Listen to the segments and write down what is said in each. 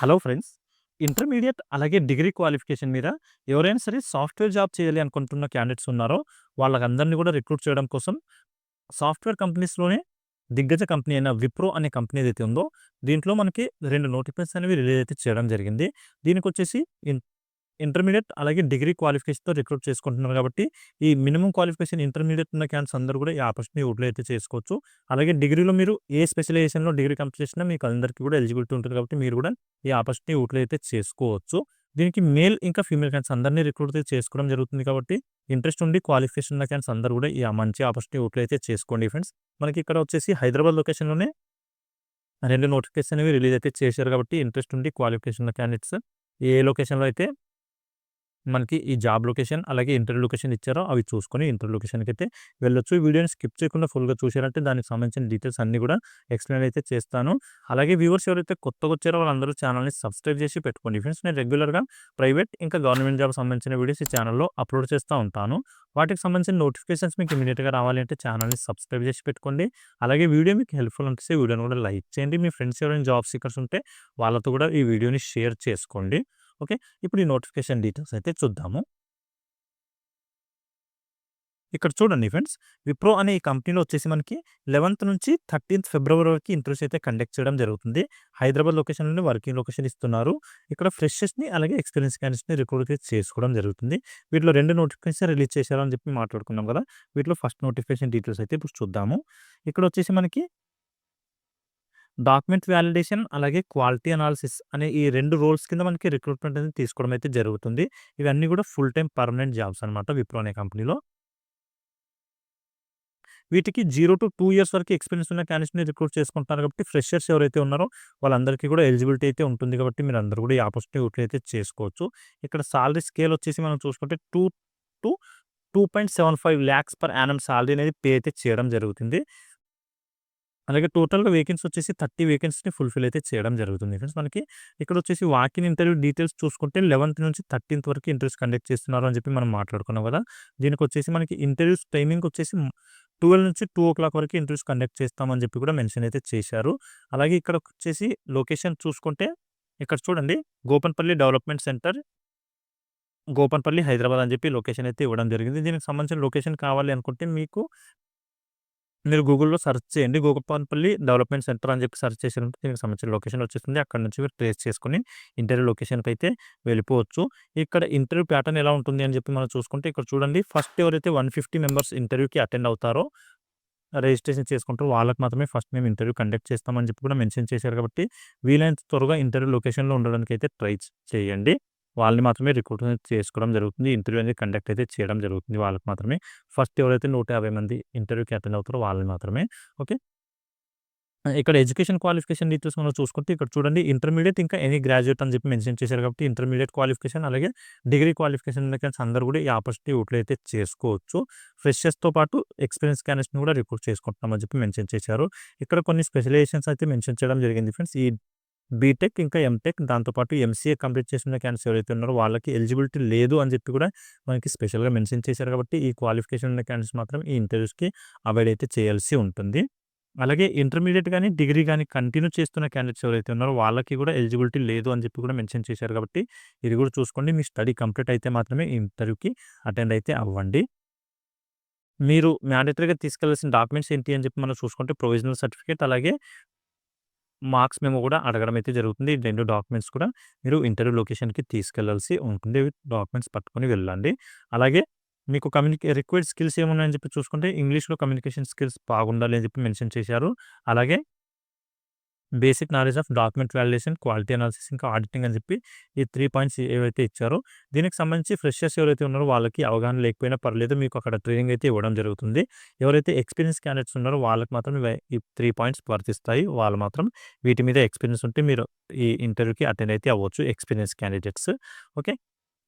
Hello friends. Intermediate అలాగే degree qualification మీద ఎవరైనా సరే సాఫ్ట్‌వేర్ జాబ్ చేయాలి అనుకుంటున్న క్యాండిడేట్స్ ఉన్నారో, వాళ్ళకందరిని కూడా రిక్రూట్ చేయడం కోసం సాఫ్ట్‌వేర్ కంపెనీస్‌లోనే దిగ్గజ కంపెనీ అయిన విప్రో అనే కంపెనీ ఏదైతే ఉందో, దీంట్లో మనకి 2 నోటిఫికేషన్స్ అనేవి రిలీజ్ అయితే చేయడం జరిగింది. దీనికొచ్చేసి ఇన్ ఇంటర్మీడియేట్ అలాగే డిగ్రీ క్వాలిఫికేషన్‌తో రిక్రూట్ చేసుకుంటున్నారు కాబట్టి, ఈ మినిమమ్ క్వాలిఫికేషన్ ఇంటర్మీడియేట్ ఉన్న క్యాండిడేట్స్ అందరూ కూడా ఈ ఆపర్చునిటీ యూటిలైజ్ అయితే చేసుకోవచ్చు. అలాగే డిగ్రీలో మీరు ఏ స్పెషలైజేషన్‌లో డిగ్రీ కంప్లీట్ చేసినా మీకు అందరికీ కూడా ఎలిజిబిలిటీ ఉంటుంది కాబట్టి, మీరు కూడా ఈ ఆపర్చునిటీ యూటిలైజ్ అయితే చేసుకోవచ్చు. దీనికి మేల్ ఇంకా ఫీమేల్ క్యాండిడేట్స్ అందరిని రిక్రూట్ అయితే చేసుకోవడం జరుగుతుంది కాబట్టి, ఇంట్రెస్ట్ ఉండి క్వాలిఫికేషన్ ఉన్న క్యాండిడేట్స్ అందరూ కూడా ఈ మంచి ఆపర్చునిటీ యూటిలైజ్ అయితే చేసుకోండి ఫ్రెండ్స్. మనకి ఇక్కడ వచ్చేసి హైదరాబాద్ లొకేషన్‌లోనే 2 నోటిఫికేషన్ అనేవి రిలీజ్ అయితే చేశారు కాబట్టి, ఇంట్రెస్ట్ ఉండి క్వాలిఫికేషన్ ఉన్న క్యాండిడేట్స్ ఏ లొకేషన్‌లో అయితే మనకి ఈ జాబ్ లొకేషన్, అలాగే ఇంటర్వ్యూ లొకేషన్ ఇచ్చారో అవి చూసుకొని ఇంటర్వ్యూ లొకేషన్‌కైతే వెళ్ళొచ్చు. ఈ వీడియోని స్కిప్ చేయకుండా ఫుల్‌గా చూసారంటే దానికి సంబంధించిన డీటెయిల్స్ అన్నీ కూడా ఎక్స్‌ప్లెయిన్ అయితే చేస్తాను. అలాగే వ్యూవర్స్ ఎవరైతే కొత్తగొచ్చారో వాళ్ళందరూ ఛానల్‌ని సబ్స్క్రైబ్ చేసి పెట్టుకోండి ఫ్రెండ్స్. నేను రెగ్యులర్‌గా ప్రైవేట్ ఇంకా గవర్నమెంట్ జాబ్‌కి సంబంధించిన వీడియోస్ ఈ ఛానల్‌లో అప్‌లోడ్ చేస్తా ఉంటాను. వాటికి సంబంధించిన నోటిఫికేషన్స్ మీకు ఇమ్మీడియేట్‌గా రావాలి అంటే ఛానల్‌ని సబ్స్క్రైబ్ చేసి పెట్టుకోండి. అలాగే వీడియో మీకు హెల్ప్‌ఫుల్ అనిపిస్తే వీడియోని కూడా లైక్ చేయండి. మీ ఫ్రెండ్స్ ఎవరైనా జాబ్ సీకర్స్ ఉంటే వాళ్ళతో కూడా ఈ వీడియోని షేర్ చేసుకోండి. ఓకే. ఇప్పుడు ఈ నోటిఫికేషన్ డీటెయిల్స్ అయితే చూద్దాము. ఇక్కడ చూడండి ఫ్రెండ్స్. విప్రో అనే ఈ కంపెనీలో వచ్చేసి మనకి 11థ్ నుంచి 13థ్ ఫిబ్రవరి వరకు ఇంటర్వ్యూస్ అయితే కండక్ట్ చేయడం జరుగుతుంది. హైదరాబాద్ లొకేషన్‌లోనే వర్కింగ్ లొకేషన్ ఇస్తున్నారు. ఇక్కడ ఫ్రెషర్స్‌ని అలాగే ఎక్స్‌పీరియన్స్ క్యాండిడేట్స్‌ని రిక్రూట్ అయితే చేసుకోవడం జరుగుతుంది. వీటిలో 2 నోటిఫికేషన్ రిలీజ్ చేశారు అని చెప్పి మాట్లాడుకున్నాం కదా! వీటిలో ఫస్ట్ నోటిఫికేషన్ డీటెయిల్స్ అయితే ఇప్పుడు చూద్దాము. ఇక్కడ వచ్చేసి మనకి డాక్యుమెంట్ వాలిడేషన్ అలాగే క్వాలిటీ అనాలిసిస్ అనే ఈ 2 రోల్స్ కింద మనకి రిక్రూట్‌మెంట్ అనేది తీసుకోవడం అయితే జరుగుతుంది. ఇవన్నీ కూడా ఫుల్ టైమ్ పర్మనెంట్ జాబ్స్ అనమాట విప్రో అనే కంపెనీలో. వీటికి 0-2 ఇయర్స్ వరకు ఎక్స్‌పీరియన్స్ ఉన్న క్యాండిడేట్స్‌ని రిక్రూట్ చేసుకుంటున్నారు కాబట్టి, ఫ్రెషర్స్ ఎవరైతే ఉన్నారో వాళ్ళందరికీ కూడా ఎలిజిబిలిటీ అయితే ఉంటుంది కాబట్టి, మీరందరూ కూడా ఈ ఆపర్చునిటీ యూటిలైజ్ అయితే చేసుకోవచ్చు. ఇక్కడ సాలరీ స్కేల్ వచ్చేసి మనం చూసుకుంటే 2-2.75 లాక్స్ పర్ యానమ్ సాలరీ అనేది పే అయితే చేయడం జరుగుతుంది. అలాగే టోటల్‌గా వేకెన్సీ వచ్చేసి 30 వేకెన్సీని ఫుల్‌ఫిల్ అయితే చేయడం జరుగుతుంది ఫ్రెండ్స్. మనకి ఇక్కడ వచ్చేసి వాక్-ఇన్ ఇంటర్వ్యూ డీటెయిల్స్ చూసుకుంటే 11థ్ నుంచి 13థ్ వరకు ఇంటర్వ్యూస్ కండక్ట్ చేస్తున్నారు అని చెప్పి మనం మాట్లాడుకున్నాం కదా! దీనికొచ్చేసి మనకి ఇంటర్వ్యూస్ టైమింగ్ వచ్చేసి 12-2 వరకు ఇంటర్వ్యూస్ కండక్ట్ చేస్తామని చెప్పి కూడా మెన్షన్ అయితే చేశారు. అలాగే ఇక్కడొచ్చేసి లొకేషన్ చూసుకుంటే ఇక్కడ చూడండి, గోపన్పల్లి డెవలప్మెంట్ సెంటర్, గోపన్పల్లి, హైదరాబాద్ అని చెప్పి లొకేషన్ అయితే ఇవ్వడం జరిగింది. దీనికి సంబంధించిన లొకేషన్ కావాలి అనుకుంటే మీరు గూగుల్‌లో సెర్చ్ చేయండి. గోకప్పన్పల్లి డెవలప్మెంట్ సెంటర్ అని చెప్పి సెర్చ్ చేసారంటే దీనికి సంబంధించిన లొకేషన్ వచ్చేస్తుంది. అక్కడి నుంచి మీరు ట్రేస్ చేసుకొని ఇంటర్వ్యూ లొకేషన్‌కైతే వెళ్ళిపోవచ్చు. ఇక్కడ ఇంటర్వ్యూ ప్యాటర్న్ ఎలా ఉంటుంది అని చెప్పి మనం చూసుకుంటే ఇక్కడ చూడండి, ఫస్ట్ ఎవరైతే 150 మెంబర్స్ ఇంటర్వ్యూకి అటెండ్ అవుతారో, రిజిస్ట్రేషన్ చేసుకుంటారో వాళ్ళకి మాత్రమే ఫస్ట్ మేము ఇంటర్వ్యూ కండక్ట్ చేస్తామని చెప్పి కూడా మెన్షన్ చేశారు కాబట్టి, వీలైనంత త్వరగా ఇంటర్వ్యూ లొకేషన్‌లో ఉండడానికైతే ట్రై చేయండి. వాళ్ళని మాత్రమే రిక్రూట్ చేసుకోవడం జరుగుతుంది. ఇంటర్వ్యూ అనేది కండక్ట్ అయితే చేయడం జరుగుతుంది వాళ్ళకి మాత్రమే. ఫస్ట్ ఎవరైతే 150 మంది ఇంటర్వ్యూకి అటెండ్ అవుతారో వాళ్ళని మాత్రమే. ఓకే. ఇక్కడ ఎడ్యుకేషన్ క్వాలిఫికేషన్ డీటెయిల్స్ మనం చూసుకుంటే ఇక్కడ చూడండి, ఇంటర్మీడియేట్ ఇంకా ఎనీ గ్రాడ్యుయేట్ అని చెప్పి మెన్షన్ చేశారు కాబట్టి, ఇంటర్మీడియేట్ క్వాలిఫికేషన్ అలాగే డిగ్రీ క్వాలిఫికేషన్ ఉన్న క్యాండిడేట్స్ అందరూ కూడా ఈ ఆపర్చునిటీ యూటిలైజ్ అయితే చేసుకోవచ్చు. ఫ్రెషర్స్‌తో పాటు ఎక్స్‌పీరియన్స్ క్యాండిడేట్స్‌ని కూడా రిక్రూట్ చేసుకుంటున్నామని చెప్పి మెన్షన్ చేశారు. ఇక్కడ కొన్ని స్పెషలైజేషన్స్ అయితే మెన్షన్ చేయడం జరిగింది ఫ్రెండ్స్. ఈ బీటెక్ ఇంకా ఎంటెక్ దాంతో పాటు ఎంసీఏ కంప్లీట్ చేసిన క్యాండిడేట్స్ ఎవరైతే ఉన్నారో వాళ్ళకి ఎలిజిబిలిటీ లేదు అని చెప్పి కూడా మనకి స్పెషల్‌గా మెన్షన్ చేశారు కాబట్టి, ఈ క్వాలిఫికేషన్ ఉన్న క్యాండిడేట్స్ మాత్రం ఈ ఇంటర్వ్యూస్‌కి అవాయిడ్ అయితే చేయాల్సి ఉంటుంది. అలాగే ఇంటర్మీడియేట్ గాని, డిగ్రీ గాని కంటిన్యూ చేస్తున్న క్యాండిడేట్స్ ఎవరైతే ఉన్నారో వాళ్ళకి కూడా ఎలిజిబిలిటీ లేదు అని చెప్పి కూడా మెన్షన్ చేశారు కాబట్టి, ఇది కూడా చూసుకోండి. మీ స్టడీ కంప్లీట్ అయితే మాత్రమే ఈ ఇంటర్వ్యూకి అటెండ్ అయితే అవ్వండి. మీరు మ్యాండేటరీగా తీసుకెళ్లాల్సిన డాక్యుమెంట్స్ ఏంటి అని చెప్పి మనం చూసుకుంటే ప్రొవిజనల్ సర్టిఫికేట్ అలాగే మార్క్స్ మెమో కూడా అడగడం అయితే జరుగుతుంది. ఈ 2 డాక్యుమెంట్స్ కూడా మీరు ఇంటర్వ్యూ లొకేషన్‌కి తీసుకెళ్లాల్సి ఉంటుంది. డాక్యుమెంట్స్ పట్టుకొని వెళ్ళండి. అలాగే మీకు రిక్వైర్డ్ స్కిల్స్ ఏమున్నాయని చెప్పి చూసుకుంటే ఇంగ్లీష్‌లో కమ్యూనికేషన్ స్కిల్స్ బాగుండాలి అని చెప్పి మెన్షన్ చేశారు. అలాగే basic knowledge of document validation, quality analysis ఇంకా ఆడిటింగ్ అని చెప్పి ఈ 3 పాయింట్స్ ఏవైతే ఇచ్చారో, దీనికి సంబంధించి ఫ్రెషర్స్ ఎవరైతే ఉన్నారో వాళ్ళకి అవగాహన లేకపోయినా పర్లేదు. మీకు అక్కడ ట్రైనింగ్ అయితే ఇవ్వడం జరుగుతుంది. ఎవరైతే ఎక్స్‌పీరియన్స్ క్యాండిడేట్స్ ఉన్నారో వాళ్ళకి మాత్రం ఈ 3 పాయింట్స్ వర్తిస్తాయి. వాళ్ళు మాత్రం వీటి మీద ఎక్స్‌పీరియన్స్ ఉంటే మీరు ఈ ఇంటర్వ్యూకి అటెండ్ అయితే అవ్వచ్చు ఎక్స్‌పీరియన్స్ క్యాండిడేట్స్. ఓకే.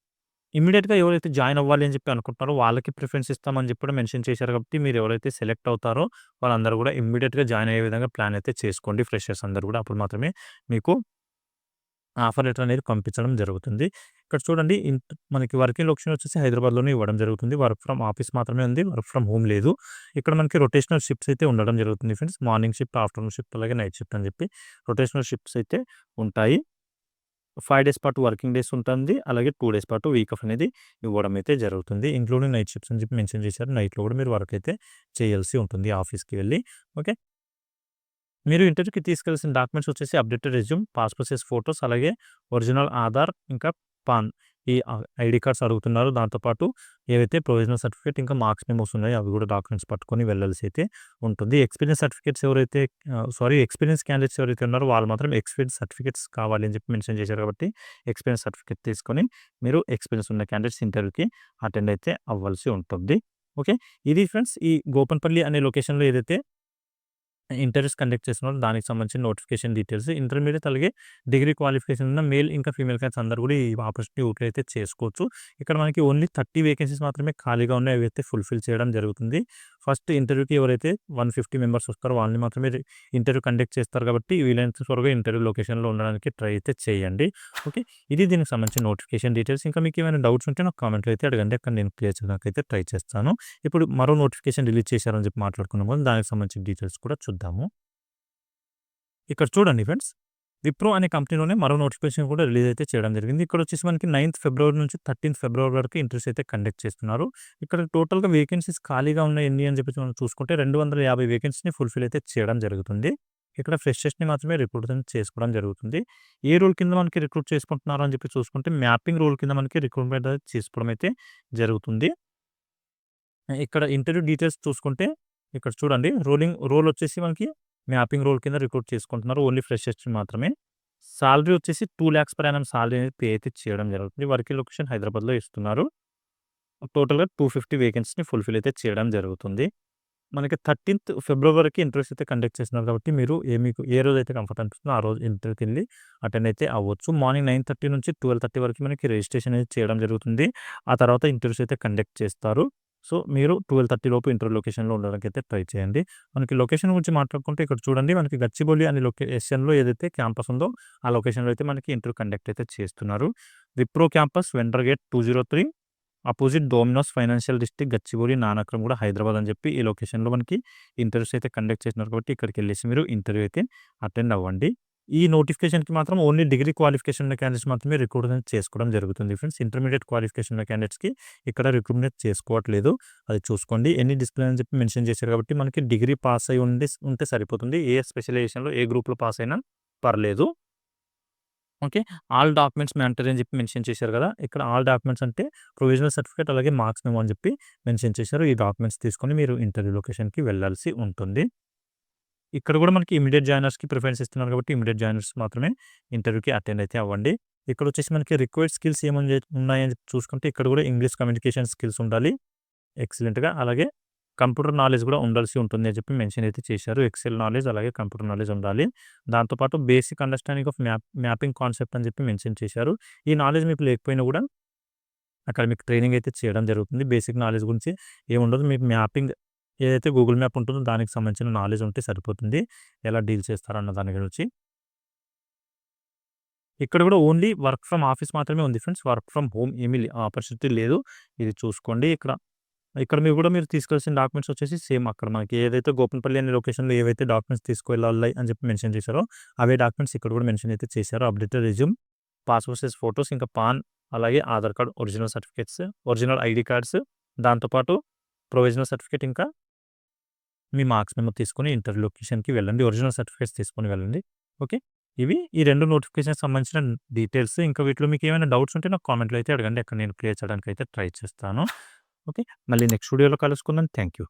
ఇమ్మీడియేట్‌గా ఎవరైతే జాయిన్ అవ్వాలి అని చెప్పి అనుకుంటున్నారో వాళ్ళకి ప్రిఫరెన్స్ ఇస్తామని చెప్పి కూడా మెన్షన్ చేశారు కాబట్టి, మీరు ఎవరైతే సెలెక్ట్ అవుతారో వాళ్ళందరూ కూడా ఇమ్మీడియేట్‌గా జాయిన్ అయ్యే విధంగా ప్లాన్ అయితే చేసుకోండి ఫ్రెషర్స్ అందరూ కూడా. అప్పుడు మాత్రమే మీకు ఆఫర్ లెటర్ అనేది పంపించడం జరుగుతుంది. ఇక్కడ చూడండి, మనకి వర్కింగ్ లొకేషన్ వచ్చేసి హైదరాబాద్‌లోనే ఇవ్వడం జరుగుతుంది. వర్క్ ఫ్రమ్ ఆఫీస్ మాత్రమే ఉంది. వర్క్ ఫ్రమ్ హోమ్ లేదు. ఇక్కడ మనకి రొటేషనల్ షిఫ్ట్స్ అయితే ఉండడం జరుగుతుంది friends. Morning shift, afternoon shift అలాగే నైట్ షిఫ్ట్ అని చెప్పి రొటేషనల్ షిఫ్ట్స్ అయితే ఉంటాయి. 5 డేస్ పాటు వర్కింగ్ డేస్ ఉంటుంది. అలాగే 2 డేస్ పాటు వీక్ ఆఫ్ అనేది ఇవ్వడం అయితే జరుగుతుంది. ఇంక్లూడింగ్ నైట్ షిఫ్ట్స్ అని చెప్పి మెన్షన్ చేశారు. నైట్‌లో కూడా మీరు వర్క్ అయితే చేయాల్సి ఉంటుంది ఆఫీస్‌కి వెళ్లి. ఓకే. మీరు ఇంటర్వ్యూకి తీసుకెళ్లాల్సిన డాక్యుమెంట్స్ వచ్చేసి updated resume, passport size photos, అలాగే ఒరిజినల్ ఆధార్, ఇంకా పాన్ ఈ ఐడీ కార్డ్స్ అడుగుతున్నారు. దాంతో పాటు ఏవైతే ప్రొవిజనల్ సర్టిఫికేట్ ఇంకా మార్క్స్ మెమోస్ ఉన్నాయో అవి కూడా డాక్యుమెంట్స్ పట్టుకొని వెళ్ళాల్సి అయితే ఉంటుంది. ఎక్స్‌పీరియన్స్ సర్టిఫికేట్స్ ఎవరైతే ఎక్స్‌పీరియన్స్ క్యాండిడేట్స్ ఎవరైతే ఉన్నారో వాళ్ళు మాత్రం ఎక్స్‌పీరియన్స్ సర్టిఫికేట్స్ కావాలి అని చెప్పి మెన్షన్ చేశారు కాబట్టి ఎక్స్‌పీరియన్స్ సర్టిఫికేట్ తీసుకొని మీరు ఎక్స్‌పీరియన్స్ ఉన్న క్యాండిడేట్స్ ఇంటర్వ్యూకి అటెండ్ అయితే అవ్వాల్సి ఉంటుంది. ఓకే. ఇది ఫ్రెండ్స్ ఈ గోపన్పల్లి అనే లొకేషన్‌లో ఏదైతే ఇంటర్వ్యూస్ కండక్ట్ చేస్తున్నారు దానికి సంబంధించిన నోటిఫికేషన్ డీటెయిల్స్. ఇంటర్మీడియేట్ అలాగే డిగ్రీ క్వాలిఫికేషన్ ఉన్న మేల్ ఇంకా ఫీమేల్ క్యాండిడేట్స్ అందరూ కూడా ఈ ఆపర్చునిటీ యూటిలైజ్ అయితే చేసుకోవచ్చు. ఇక్కడ మనకి ఓన్లీ 30 వేకెన్సీస్ మాత్రమే ఖాళీగా ఉన్నాయి. అవైతే ఫుల్‌ఫిల్ చేయడం జరుగుతుంది. ఫస్ట్ ఇంటర్వ్యూకి ఎవరైతే 150 మెంబర్స్ వస్తారో వాళ్ళని మాత్రమే ఇంటర్వ్యూ కండక్ట్ చేస్తారు కాబట్టి వీలైనంత త్వరగా ఇంటర్వ్యూ లొకేషన్‌లో ఉండడానికి ట్రై అయితే చేయండి. ఓకే. ఇది దీనికి సంబంధించిన నోటిఫికేషన్ డీటెయిల్స్. ఇంకా మీకు ఏమైనా డౌట్స్ ఉంటే నాకు కామెంట్‌లో అయితే అడగండి. అక్కడ నేను క్లియర్ చేయడానికైతే ట్రై చేస్తాను. ఇప్పుడు మరో నోటిఫికేషన్ రిలీజ్ చేశారని చెప్పి మాట్లాడుకున్నాం కదా! దానికి సంబంధించిన డీటెయిల్స్ కూడా చూద్దాము. ఇక్కడ చూడండి ఫ్రెండ్స్. విప్రో అనే కంపెనీలోనే మరో నోటిఫికేషన్ కూడా రిలీజ్ అయితే చేయడం జరిగింది. ఇక్కడ వచ్చేసి మనకి 9థ్ ఫిబ్రవరి నుంచి 13థ్ ఫిబ్రవరి వరకు ఇంటర్వ్యూస్ అయితే కండక్ట్ చేస్తున్నారు. ఇక్కడ టోటల్‌గా వేకెన్సీస్ ఖాళీగా ఉన్నాయి ఎన్ని అని చెప్పేసి మనం చూసుకుంటే 250 వేకెన్సీని ఫుల్‌ఫిల్ అయితే చేయడం జరుగుతుంది. ఇక్కడ ఫ్రెషర్స్‌ని మాత్రమే రిక్రూట్ చేసుకోవడం జరుగుతుంది. ఏ రోల్ కింద మనకి రిక్రూట్ చేసుకుంటున్నారు అని చెప్పి చూసుకుంటే మ్యాపింగ్ రోల్ కింద మనకి రిక్రూట్‌మెంట్ అనేది చేసుకోవడం అయితే జరుగుతుంది. ఇక్కడ ఇంటర్వ్యూ డీటెయిల్స్ చూసుకుంటే ఇక్కడ చూడండి రోల్ వచ్చేసి మనకి మ్యాపింగ్ రోల్ కింద రిక్రూట్ చేసుకుంటున్నారు. ఓన్లీ ఫ్రెషర్స్‌ని మాత్రమే. సాలరీ వచ్చేసి 2,00,000 పర్ యానమ్ సాలరీ అనేది పే అయితే చేయడం జరుగుతుంది. వర్కింగ్ లొకేషన్ హైదరాబాద్‌లో ఇస్తున్నారు. టోటల్‌గా 250 వేకెన్సీని ఫుల్‌ఫిల్ అయితే చేయడం జరుగుతుంది. మనకి 13థ్ ఫిబ్రవరి వరకు ఇంటర్వ్యూస్ అయితే కండక్ట్ చేస్తున్నారు కాబట్టి మీరు మీకు ఏ రోజైతే కంఫర్ట్ అనిపిస్తుందో ఆ రోజు ఇంటర్వ్యూకెళ్ళి అటెండ్ అయితే అవ్వచ్చు. మార్నింగ్ 9:30 నుంచి 12:30 వరకు మనకి రిజిస్ట్రేషన్ అనేది చేయడం జరుగుతుంది. ఆ తర్వాత ఇంటర్వ్యూస్ అయితే కండక్ట్ చేస్తారు. సో, మీరు 12:30 లోపు ఇంటర్వ్యూ లొకేషన్‌లో ఉండడానికైతే ట్రై చేయండి. మనకి లొకేషన్ గురించి మాట్లాడుకుంటే ఇక్కడ చూడండి మనకి గచ్చిబౌలి అనే లొకేషన్‌లో ఏదైతే క్యాంపస్ ఉందో ఆ లొకేషన్‌లో అయితే మనకి ఇంటర్వ్యూ కండక్ట్ అయితే చేస్తున్నారు. Wipro campus vendor gate 203 opposite Domino's financial district Gachibowli, Nanakramguda Hyderabad అని చెప్పి ఈ లొకేషన్‌లో మనకి ఇంటర్వ్యూస్ అయితే కండక్ట్ చేస్తున్నారు కాబట్టి ఇక్కడికెళ్ళేసి మీరు ఇంటర్వ్యూ అయితే అటెండ్ అవ్వండి. ఈ నోటిఫికేషన్‌కి మాత్రం ఓన్లీ డిగ్రీ క్వాలిఫికేషన్ ఉన్న క్యాండిడేట్స్ మాత్రమే రిక్రూట్ అనేది చేసుకోవడం జరుగుతుంది ఫ్రెండ్స్. ఇంటర్మీడియేట్ క్వాలిఫికేషన్ ఉన్న క్యాండిడేట్స్‌కి ఇక్కడ రిక్రూట్‌మెంట్ చేసుకోవట్లేదు. అది చూసుకోండి. ఎనీ డిసిప్లిన్ అని చెప్పి మెన్షన్ చేశారు కాబట్టి మనకి డిగ్రీ పాస్ అయ్యి ఉంటే సరిపోతుంది. ఏ స్పెషలైజేషన్‌లో ఏ గ్రూప్‌లో పాస్ అయినా పర్లేదు. ఓకే. ఆల్ డాక్యుమెంట్స్ మ్యాండటరీ అని చెప్పి మెన్షన్ చేశారు కదా! ఇక్కడ ఆల్ డాక్యుమెంట్స్ అంటే ప్రొవిజనల్ సర్టిఫికేట్ అలాగే మార్క్స్ మెమో అని చెప్పి మెన్షన్ చేశారు. ఈ డాక్యుమెంట్స్ తీసుకొని మీరు ఇంటర్వ్యూ లొకేషన్‌కి వెళ్ళాల్సి ఉంటుంది. ఇక్కడ కూడా మనకి ఇమ్మీడియేట్ జాయినర్స్‌కి ప్రిఫరెన్స్ ఇస్తున్నారు కాబట్టి ఇమ్మీడియేట్ జాయినర్స్ మాత్రమే ఇంటర్వ్యూకి అటెండ్ అయితే అవ్వండి. ఇక్కడొచ్చేసి మనకి రిక్వైర్డ్ స్కిల్స్ ఉన్నాయని చూసుకుంటే ఇక్కడ కూడా ఇంగ్లీష్ కమ్యూనికేషన్ స్కిల్స్ ఉండాలి ఎక్సలెంట్‌గా. అలాగే కంప్యూటర్ నాలెడ్జ్ కూడా ఉండాల్సి ఉంటుంది అని చెప్పి మెన్షన్ అయితే చేశారు. ఎక్సెల్ నాలెడ్జ్ అలాగే కంప్యూటర్ నాలెడ్జ్ ఉండాలి. దాంతో పాటు basic understanding of mapping concept అని చెప్పి మెన్షన్ చేశారు. ఈ నాలెడ్జ్ మీకు లేకపోయినా కూడా అక్కడ మీకు ట్రైనింగ్ అయితే చేయడం జరుగుతుంది. బేసిక్ నాలెడ్జ్ గురించి ఏముండదు. మీకు మ్యాపింగ్ ఏదైతే గూగుల్ మ్యాప్ ఉంటుందో దానికి సంబంధించిన నాలెడ్జ్ ఉంటే సరిపోతుంది. ఎలా డీల్ చేస్తారన్న దాని గురించి. ఇక్కడ కూడా ఓన్లీ వర్క్ ఫ్రమ్ ఆఫీస్ మాత్రమే ఉంది ఫ్రెండ్స్. వర్క్ ఫ్రమ్ హోమ్ ఏమీ ఆపర్చునిటీ లేదు. ఇది చూసుకోండి. ఇక్కడ మీరు తీసుకెళ్ళాల్సిన డాక్యుమెంట్స్ వచ్చేసి సేమ్ అక్కడ మనకి ఏదైతే గోపన్పల్లి అనే లొకేషన్‌లో ఏవైతే డాక్యుమెంట్స్ తీసుకెళ్ళాలి అని చెప్పి మెన్షన్ చేశారో, అవే డాక్యుమెంట్స్ ఇక్కడ కూడా మెన్షన్ అయితే చేశారు. Updated resume, passport size photos, ఇంకా పాన్, అలాగే Aadhaar card, original certificates, original ID cards, దాంతో పాటు ప్రొవిజనల్ సర్టిఫికేట్, ఇంకా మీ మార్క్స్ మెమో తీసుకొని ఇంటర్వ్యూ లొకేషన్‌కి వెళ్ళండి. ఒరిజినల్ సర్టిఫికేట్స్ తీసుకొని వెళ్ళండి. ఓకే. ఇవి ఈ 2 నోటిఫికేషన్‌కి సంబంధించిన డీటెయిల్స్. ఇంకా వీటిలో మీకు ఏమైనా డౌట్స్ ఉంటే నాకు కామెంట్‌లో అయితే అడగండి. అక్కడ నేను క్లియర్ చేయడానికి అయితే ట్రై చేస్తాను. ఓకే. మళ్ళీ నెక్స్ట్ వీడియోలో కలుసుకుందాం. Thank you.